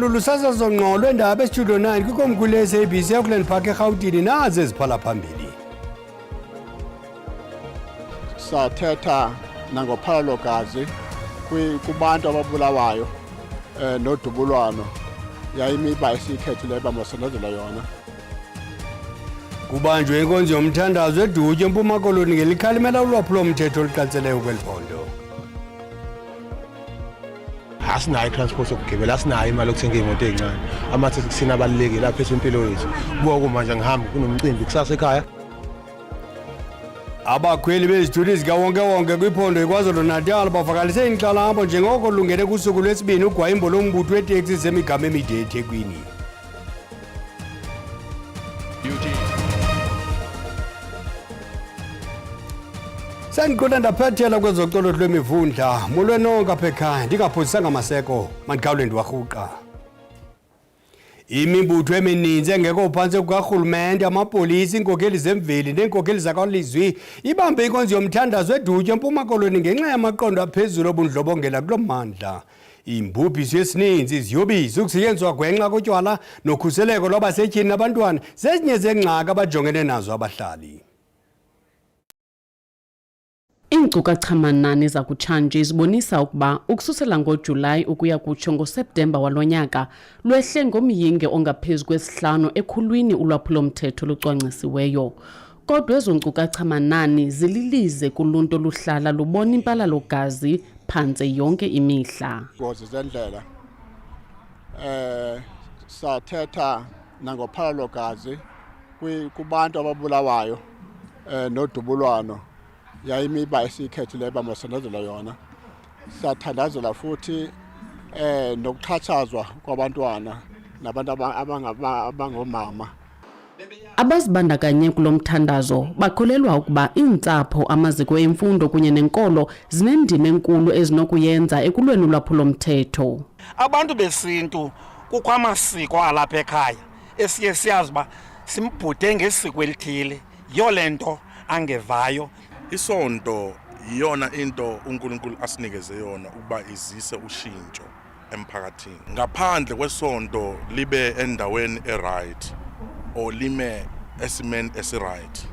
Sivalulu sasazongqolo endaba estudio 9 kwikomkhulu le-SABC eAukland Park eGauteng nazi eziphala phambili. Sathetha nangophalo gazi kubantu ababulawayo nodubulwano yayimiba esikhethile bamasonozela yona. Kubanjwe inkonzo yomthandazo eDutya eMpuma Koloni ngelikhalimela ulwaphulo-mthetho oluqatseleyo kweliphondo. Asinayo transport yokugibela, asinayo imali yokuthenga imoto ezincane. Amatheksi kusina abalulekile lapha empilo yethu. Kuba manje ngihamba kunomcimbi kusasa ekhaya. Abakhweli bezithuthi zikawonke-wonke kwiphondo iKwaZulu-Natal bavakalise inkxalabo njengoko lungene kusuku lwesibini ugwayimbo lombutho weeteksi zemigama emide eThekwini. Sandiqonda ndaphethela kwezocolo lwemivundla mulwenonke apha ekhaya ndingaphosisanga maseko mandikhawule ndiwarhuqa. Imibutho emininzi engekho phantsi kukarhulumente, amapolisa, iinkokheli zemveli neenkokheli zakwalizwi ibambe inkonzo yomthandazo eDutya eMpuma Koloni ngenxa yamaqondo aphezulu obundlobongela kulo mmandla. Imbubhiso yesininzi, iziyobisi, ukusetyenziswa gwenxa kotywala nokhuseleko lwabasetyhini nabantwana zezinye zeengxaki abajongene nazo abahlali. Iinkcukacha-manani zakutshanje zibonisa ukuba ukususela ngoJulayi ukuya kutsho ngoSeptemba walo nyaka lwehle ngomyinge ongaphezu kwesihlanu ekhulwini ulwaphulo-mthetho lucwangcisiweyo. Kodwa ezo nkcukacha-manani zililize kuluntu oluhlala lubona impalalo-gazi phantse yonke imihla. Ngozi zendlela sathetha nangophalo-gazi kubantu ababulawayo nodubulwano yayimiba esikhethile bamasonozela yona. Siyathandazela futhi nokuxhatshazwa kwabantwana nabantu abangomama. Abazibandakanye kulo mthandazo bakholelwa ukuba iintsapho, amaziko emfundo kunye nenkolo zinendima enkulu ezinokuyenza ekulweni ulwaphulo-mthetho. Abantu besintu kukho amasiko alapha ekhaya esiye siyazi uba simbhude ngesiko elithile, yiyo le nto angevayo. Isonto yiyona into uNkulunkulu asinikeze yona ukuba izise ushintsho emphakathini. Ngaphandle kwesonto libe endaweni eright or lime esimeni esiright,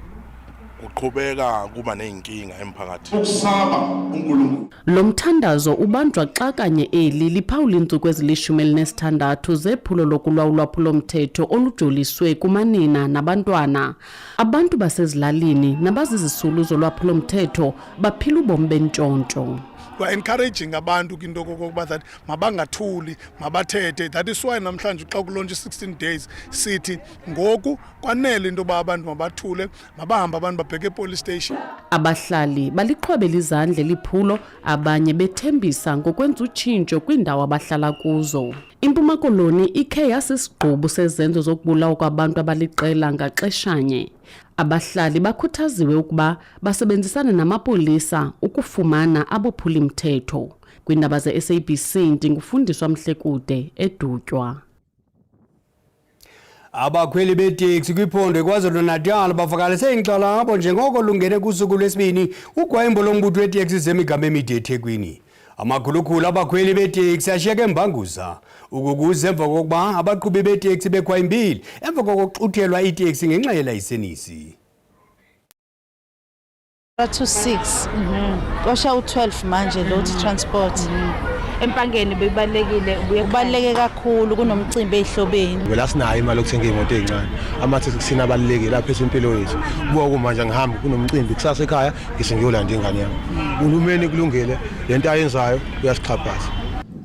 kuqhubeka kuba neyinkinga emphakathini. Ukusaba uNkulunkulu. Lo mthandazo ubanjwa xa kanye eli liphawula iintsuku ezili-16 zephulo lokulwa ulwaphulo-mthetho olujoliswe kumanina nabantwana. Abantu basezilalini nabazizisulu zolwaphulo-mthetho baphila ubomi bentshontsho. We're encouraging abantu into kokuba that mabangathuli, mabathethe. That is why namhlanje xa kulonje 16 days sithi ngoku kwanele into ba abantu mabathule, mabahamba abantu babheke epolice station. Abahlali baliqhwabela izandla liphulo, abanye bethembisa ngokwenza utshintsho kwiindawo abahlala kuzo. Impuma Koloni ikhe yasisigqubu sezenzo zokubulawa kwabantu abaliqela ngaxeshanye. Abahlali bakhuthaziwe ukuba basebenzisane namapolisa ukufumana abophuli-mthetho. Kwiindaba ze-SABC ndingufundiswa Mhlekude eDutywa. Abakhweli beeteksi kwiphondo iKwaZulu-Natal bavakalise inkxalabo njengoko lungene kusuku lwesibini ugwayimbo lombutho weeteksi zemigama emide eThekwini. Amakhulukhulu abakhweli beeteksi ashiyeke embanguza ukukuze emva kokuba abaqhubi beeteksi bekhwayimbili emva kokuxuthelwa iiteksi ngenxa yelayisenisi. To 6 kwasha u12 manje load transport empangeni bebalekile kakhulu kunomcimbi ezihlobeni. Wela sinayo imali yokuthenga imoto ezincane. Amatheksi kusina abalulekile lapha empilo yethu. Kuba manje ngihamba kunomcimbi kusasa ekhaya ngisengiyolanda ingane yami. Uhulumeni kulungile lento ayenzayo uyasichaphaza.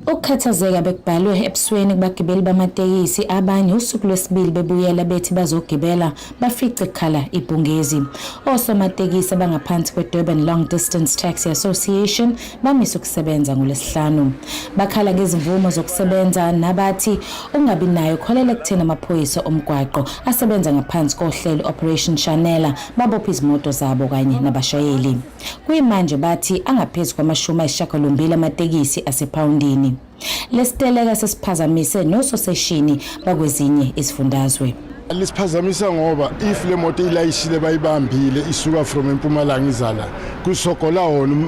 Ukukhathazeka bekubhalwe ebusweni kubagibeli bamatekisi abanye usuku lwesibili bebuyela bethi bazogibela bafice khala ibhungezi. Osomatekisi abangaphansi kweDurban Long Distance Taxi Association bamisa ukusebenza ngoLwesihlanu. Bakhala ngezimvumo zokusebenza nabathi ungabi nayo kholela ekutheni amaphoyisa omgwaqo asebenza ngaphansi kohlelo Operation Chanela babopha izimoto zabo kanye nabashayeli. Kuyimanje bathi angaphezulu kwama-80 amatekisi asePhawundini. emsebenzini. Lesiteleka sesiphazamise nososeshini bakwezinye izifundazwe. Lisiphazamisa ngoba if le moto ilayishile bayibambile isuka from eMpumalanga izala kusokola wona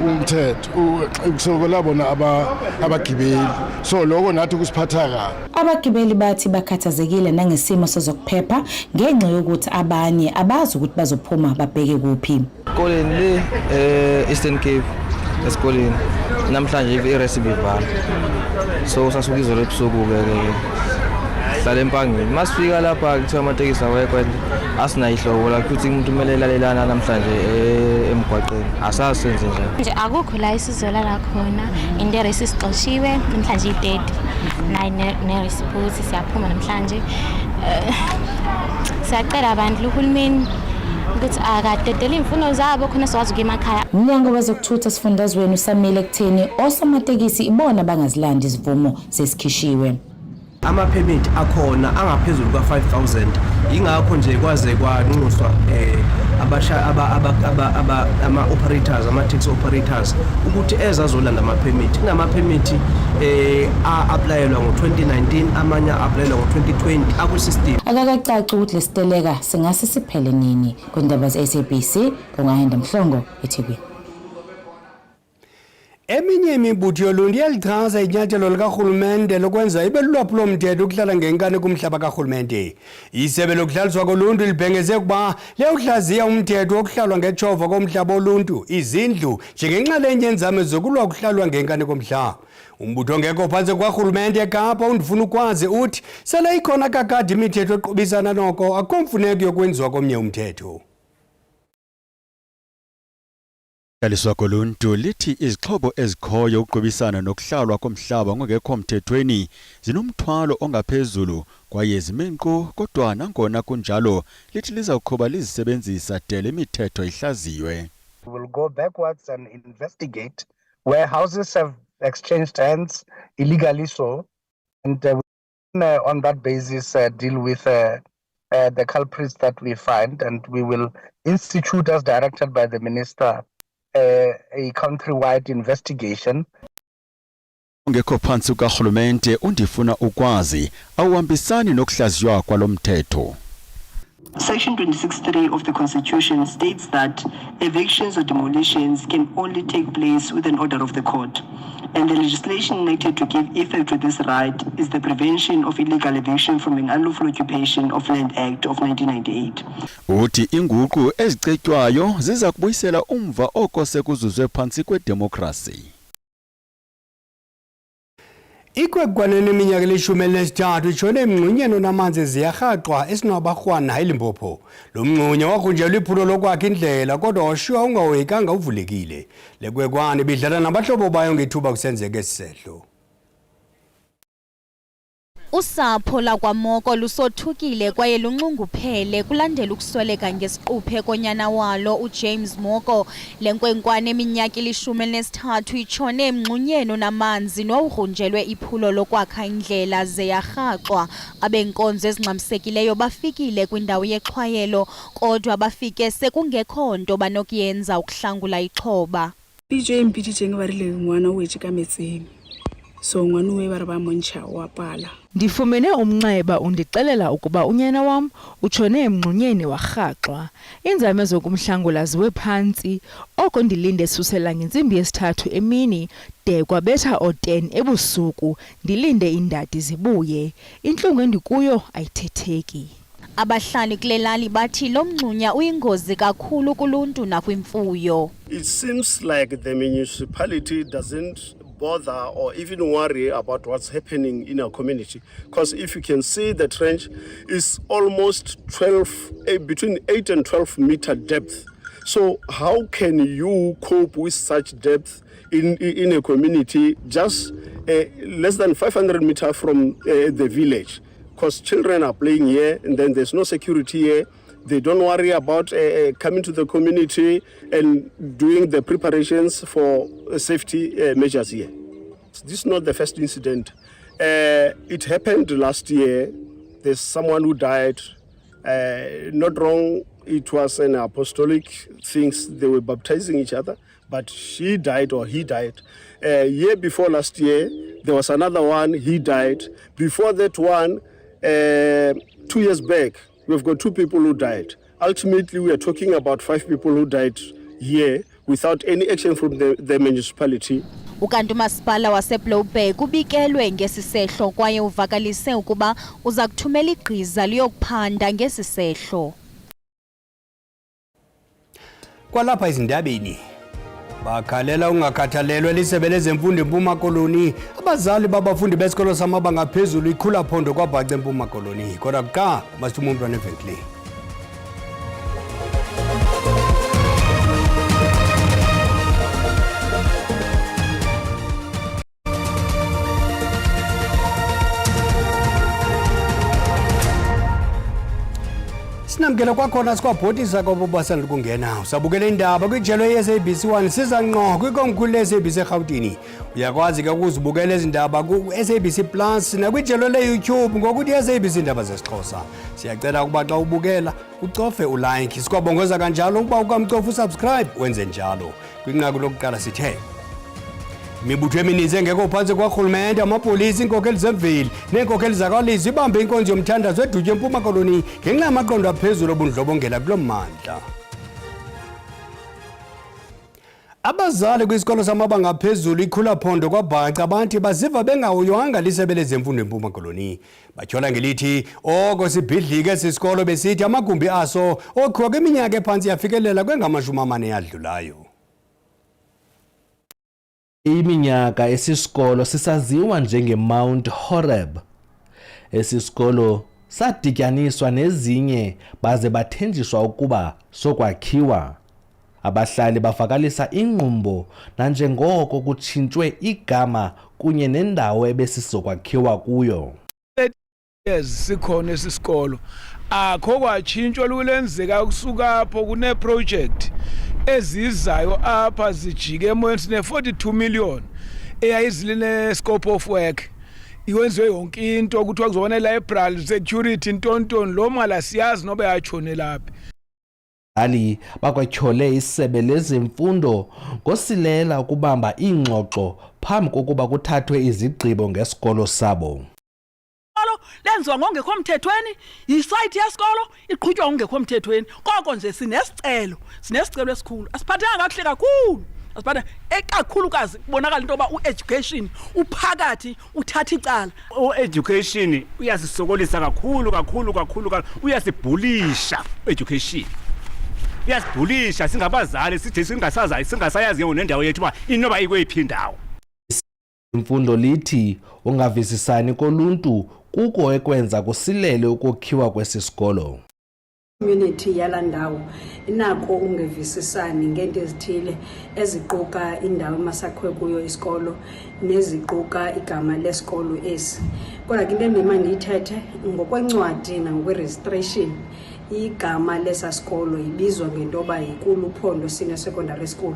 umthetho kusokola bona abagibeli so lokho nathi kusiphatha kabi. Abagibeli bathi bakhathazekile nangesimo sezokuphepha ngenxa yokuthi abanye abazi ukuthi bazophuma babheke kuphi. Koleni le Eastern Cape esikoleni namhlanje irecipe ivala so sasuka izolo ebusuku ke hlala empangeni masifika lapha kuthiwa amatekisi awekho asinayihlobo la futhi umuntu kumele elalelana namhlanje emgwaqeni asasenze nje akukho la isizolala khona into race isixoshiwe namhlanje i-30 nayi recipe siyaphuma namhlanje siyacela abantu uhulumeni ukuthi akadedele imfuno zabo khona siwazi emakhaya. Umnyango wezokuthutha sifundazweni usamile ekutheni osomatekisi ibona bangazilanda izivumo sesikhishiwe. Ama-permit akhona angaphezulu kwa-5,000 ingakho nje kwaze kwanxuswa ama-operators ama-taxi operators ukuthi ezazolanda ama-permit ngama-permit a-aplayelwa ngo-2019 amanye a-aplayelwa ngo-2020 akusystem. Akakacaci ukuthi lesiteleka singase siphele nini. Kundaba ze-SABC ungahenda Mhlongo eThekwini. Eminye imibutho yoluntu iyalichaza inyathelo likarhulumente lokwenza ibe lulwaphulomthetho ukuhlala ngenkani kumhlaba karhulumente. Isebe lokuhlaliswa koluntu libhengeze ukuba liyawuhlaziya umthetho wokuhlalwa ngetshova komhlaba oluntu izindlu njengenxalenye yenzame zokulwa ukuhlalwa ngenkani komhlaba. Umbutho ongekho phantsi kwarhulumente eKapa undifuna ukwazi uthi sele ikhona kakade imithetho equbisana noko akho mfuneko yokwenziwa komnye umthetho. Ukuhlaliswa koluntu lithi izixhobo ezikhoyo ukuqubisana nokuhlalwa komhlaba ngokekho mthethweni zinomthwalo ongaphezulu kwaye zimenqo kodwa nangona kunjalo lithi liza kuqhuba lizisebenzisa de le mithetho ihlaziwe. We will go backwards and investigate where houses have exchanged hands illegally so and on that basis deal with the culprits that we find and we will institute as directed by the minister a countrywide investigation. Ongekho phansi karhulumente undifuna ukwazi awuhambisani nokuhlaziywa kwalomthetho. Section 26(3) of the Constitution states that evictions or demolitions can only take place with an order of the court. And the legislation enacted to give effect to this right is the Prevention of Illegal Eviction from an Unlawful Occupation of Land Act of 1998. Uthi inguqu ezicetywayo ziza kubuyisela umva oko sekuzuzwe phansi kwedemokrasi. Ikwekwaneni iminyaka eli-13 itshone emngxunyeni onamanzi ziyarhaqwa eSinobarhwana eLimpopo. Lo mngxunya wagrunjelwa iphulo lokwakha indlela kodwa washiywa ungahoyekanga uvulekile. Le kwekwane bidlala nabahlobo bayo ngethuba kusenzeka esisehlo. Usapho lakwaMoko lusothukile kwaye lunxunguphele kulandela ukusweleka ngesiquphe konyana walo uJames Moko. Le nkwenkwane eminyaka eli-13 itshone emngxunyeni onamanzi nowugrunjelwe iphulo lokwakha indlela ze yarhaxwa. Abenkonzo ezingxamisekileyo bafikile kwindawo yexhwayelo kodwa bafike sekungekho nto banokuyenza ukuhlangula ixhoba. PJ mpititse ngebarile ngwana wethu kametseng. So ngwana uwe bara ba montsha wapala. Ndifumene umnxeba undixelela ukuba unyana wam utshone emngxunyeni warhaxwa. Inzame zokumhlangula ziwe phantsi. Oko ndilinde susela ngentsimbi yesithathu emini de kwabetha o-10 ebusuku ndilinde indadi zibuye. Intlungu endikuyo ayithetheki. Abahlali kule lali bathi lo mngxunya uyingozi kakhulu kuluntu nakwimfuyo. It seems like the municipality doesn't bother or even worry about what's happening in our community, because if you can see, the trench is almost between 8 and 12 meter depth. So how can you cope with such depth in a community just less than 500 meters from the village? Because children are playing here and then there's no security here. They don't worry about coming to the community and doing the preparations for safety measures here. This is not the first incident. It happened last year. There's someone who died Not wrong, it was an apostolic things, they were baptizing each other, but she died or he died. Year before last year, there was another one, he died. Before that one, 2 years back, we've got 2 people who died. Ultimately, we are talking about 5 people who died here without any action from the municipality. Ukanti umasipala waseBlowbay kubikelwe ngesisehlo kwaye uvakalise ukuba uza kuthumela igqiza liyokuphanda ngesisehlo. Kwalapha izindabeni bakhalela ungakhathalelwe lisebe lezemfundo eMpuma Koloni abazali babafundi besikolo samabanga phezulu ikhulaphondo kwaBhaca eMpuma Koloni kodwa kuqa masithuma umntwana evenkileni. Sinamkela kwakhona sikwabhotisa kwabo basanda kungena usabukela indaba kwijelo ye-SABC1 siza ngqo kwikomkhulu le-SABC eGauteng uyakwazi ke ukuzibukela izindaba ku-SABC Plus nakwijelo le-YouTube ngokuthi i-SABC indaba zesiXhosa siyacela ukuba xa ubukela ucofe ulike sikwabongoza kanjalo ukuba ukamcofa usubscribe wenze njalo kwinqaku lokuqala sithe imibutho emininzi engekho phantsi kwarhulumente amapolisi iinkokheli zemveli neenkokheli zakwalizwi ibambe inkonzo yomthandazo edutywe eMpuma Koloni ngenxa yamaqondo aphezulu obundlobongela kulo mmandla. Abazali kwisikolo samabanga aphezulu ikhulaphondo kwaBhaca bathi baziva bengahoywanga lisebe lezemfundo eMpuma Koloni batyhola ngelithi oko sibhidlike esi sikolo besithi amagumbi aso okhiwa kwiminyaka ephantsi yafikelela kwengamashumi yadlulayo. Iminyaka esisikolo sisaziwa njengeMount Horeb. Esisikolo sadityaniswa nezinye baze bathenjiswa ukuba sokwakhiwa. Abahlali bafakalisa inqumbo nanjengoko kutshintshwe igama kunye nendawo ebesizokwakhiwa kuyo. Sikhona esisikolo akho kwatshintshwa lulenzeka kusuka apho kune project ezizayo apha zijike emoyeni sine-42 million eyayizile scope of work iwenziwe yonke into kuthiwa kuzobona library security ntontoni lo mali siyazi nobe yatshone laphi. Ali bakwatyhole isebe lezemfundo ngosilela ukubamba iingxoxo phambi kokuba kuthathwe izigqibo ngesikolo sabo. Lenziwa ngongekho mthethweni yisite yesikolo iqhutywa ngongekho mthethweni koko nje sinesicelo esikhulu asiphathanga kakuhle kakhulu asiphatha ekakhulukazi kubonakala into yoba ueducation uphakathi uthatha icala ueducation uyasisokolisa kakhulu uyasibhulisha education uyasibhulisha singabazali sithi singasayazi nendawo yethu uba inoba ikweyiphi ndawo. Imfundo lithi ungavisisani koluntu kuko ekwenza kusilele ukukhiwa kwesisikolo. Community yala ndawo inako ungevisisani ngento ezithile eziquka indawo emasakhiwe kuyo isikolo neziquka igama lesikolo esi. Kodwa into endima ndiyithethe ngokwencwadi nangokwe-registration igama lesasikolo ibizwa ngento yoba yiKuluphondo Senior Secondary School.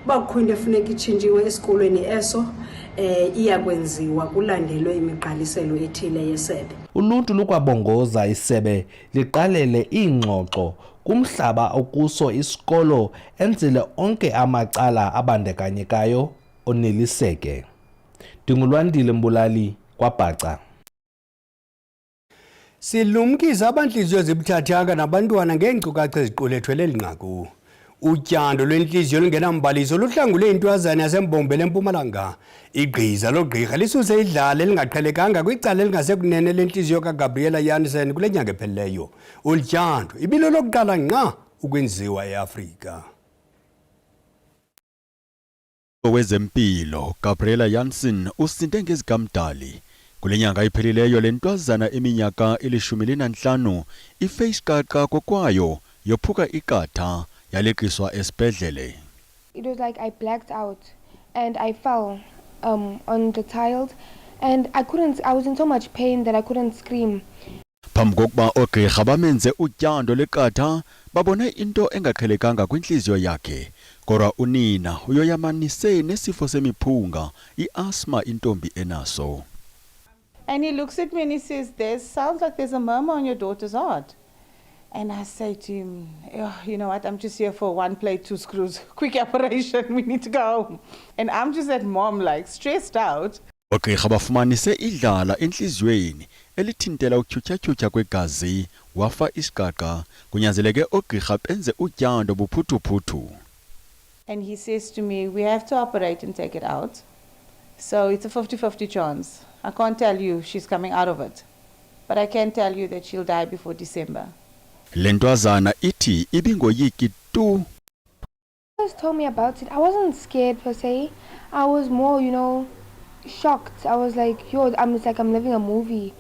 Uba kukho into efuneka itshintshiwe esikolweni eso iyakwenziwa kulandelwe imigqaliselo ethile yesebe. Uluntu lukwabongoza isebe liqalele iingxoxo kumhlaba okuso isikolo enzele onke amacala abandekanyekayo oneliseke. Ndingulwandile Mbulali kwaBhaca. Silumkisa abantliziyo ezibuthathaka nabantwana ngeenkcukacha eziqulethwe leli nqaku. Utyando lwentliziyo lungenambaliso luhlangule intwazana yaseMbombela eMpumalanga. Igqiza logqirha lisuse idlala elingaqhelekanga kwicala elingasekunene lentliziyo kaGabriela Jansen kule nyanga ephelileyo. Utyando ibilo lokuqala nqa ukwenziwa eAfrika. Owezempilo Gabriela Jansen usinde ngezigamdali kule nyanga iphelileyo lentwazana eminyaka 15 ifacecard kokwayo yophuka ikatha yaleqiswa esibhedlele. It was like I blacked out and I fell on the tiles and I was in so much pain that I couldn't scream. Phambi kokuba ogqirha bamenze utyando lekatha babone into engaqhelekanga kwintliziyo yakhe kodwa unina uyoyamanise nesifo semiphunga iasthma intombi enaso. And he looks at me and he says, sounds like there's a murmur on your daughter's heart. And I say to him, oh, you know what, I'm just here for 1 plate, 2 screws. Quick operation, we need to go home. And I'm just at mom, like, stressed out. Ogqirha bafumanise idlala enhliziyweni elithintela ukutyutyutyutywa kwegazi wafa isigaqa kunyanzeleke ogqirha benze utyando buphuthuphuthu. And he says to me, we have to operate and take it out. So it's a 50-50 chance. I can't tell you she's coming out of it. But I can tell you that she'll die before December. Lentwazana iti ibingoyiki tu. Just told me about it. I wasn't scared per se. I was more, you know, shocked. I was like, yo, it's like I'm living a movie.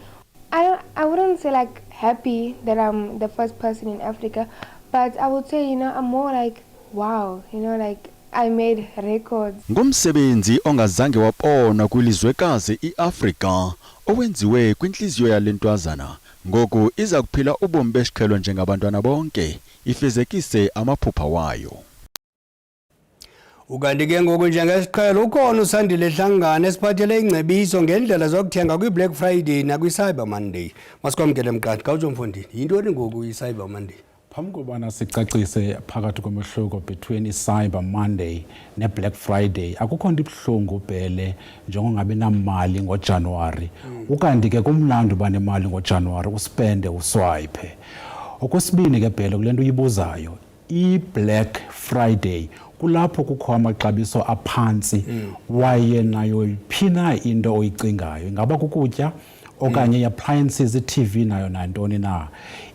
I wouldn't say like happy that I'm the first person in Africa, but I would say, you know, I'm more like, wow, you know, like I made records. Ngumsebenzi ongazange wabona kwilizwekazi iAfrika owenziwe kwinhliziyo yalentwazana. Ngoku iza kuphila ubomi besiqhelo njengabantwana bonke ifezekise amaphupha wayo. Ukanti ke ngoku njengesiqhelo ukhona uSandile Hlangane esiphathele ingcebiso ngendlela zokuthenga kwi-Black Friday nakwi-Cyber Monday. Masikwamkele Mqadi Gaujo Mfondini. Yintoni ngoku i-Cyber Monday? Phambi kobana sicacise phakathi komehluko between i-Cyber Monday ne-Black Friday akukho nto ibuhlungu bhele njengongabi namali ngoJanuwari ukanti ke kumnandi uba nemali ngoJanuwari uspende uswipe. Okwesibini ke bhele kule nto uyibuzayo i-Black Friday kulapho kukho amaxabiso aphansi waye nayo phina into oyicingayo ingaba kukutya okanye appliances i-TV nayo nantoni na.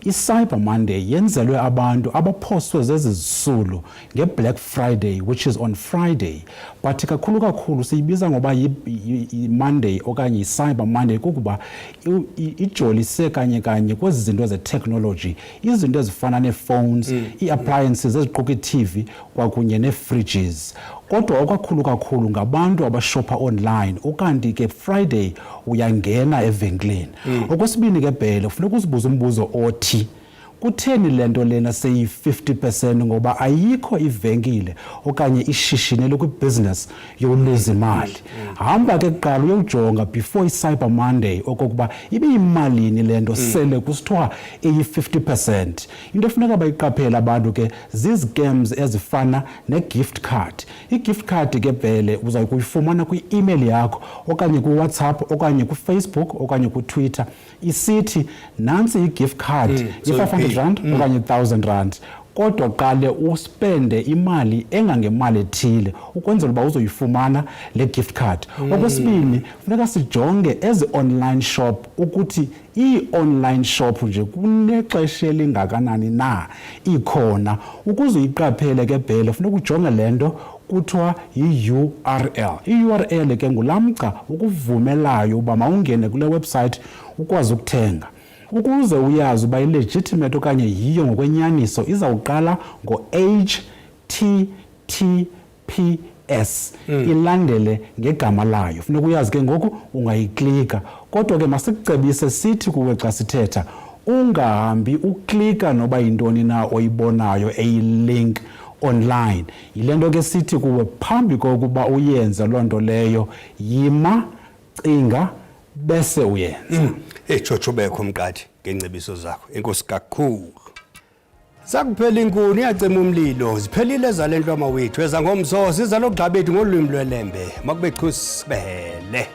I-Cyber Monday yenzelwe abantu abaphoswe zezizisulu nge-Black Friday which is on Friday, but kakhulu siyibiza ngoba yi-Monday okanye yi-Cyber Monday kukuba ijolise kanye kwezi zinto ze-technology, izinto ezifana nee-phones, ii-appliances eziquka i-TV kwakunye nee-fridges. Kodwa okakhulu ngabantu abashopha online ukanti ke Friday uyangena evenkileni. Okwesibini ke bhele kufuneka uzibuze umbuzo othi kutheni lento lena seyi-50% ngoba ayikho ivenkile okanye ishishini lokwibusiness yoluza imali. Hamba ke kuqala uyojonga before i-Cyber Monday okokuba ibe yimalini lento sele kusithiwa iyi-50%. Into efuneka bayiqaphela abantu ke zizicams ezifana ne-gift card. I-gift card ke bhele uza kuyifumana kwi-email yakho okanye ku-WhatsApp okanye ku-Facebook okanye ku-Twitter isithi nansi i-gift card ye-500 rand okanye 1000 rand. Kodwa qale uspende imali engangemali ethile ukwenzela uba uzoyifumana le gift card. Okwesibini funeka sijonge ezi-online shop ukuthi i-online shop nje kunexesha elingakanani na ikhona. Ukuze uyiqaphele ke bhele funeka ujonge lento kuthiwa yi-URL. I-URL ke ngulamgca ukuvumelayo uba mawungene kule website ukwazi ukuthenga. Ukuze uyazi uba i-legitimate okanye yiyo ngokwenyaniso izawuqala ngo-HTTPS ilandele ngegama layo. Funeka uyazi ke ngoku ungayiklika. Kodwa ke masikucebise sithi kuwe xa sithetha ungahambi uklika noba yintoni na oyibonayo eyi-link online. Yile nto ke sithi kuwe phambi kokuba uyenze loo nto leyo yima, cinga bese uyenza. Ejojobekho Mqadi ngengcebiso zakho. Enkosi kakhulu. Sakuphela inkuni iyacima umlilo. Ziphelile zalento amawethu eza ngomso siza lokugqabethu ngolwimi lwelembe. Makube chusi bele.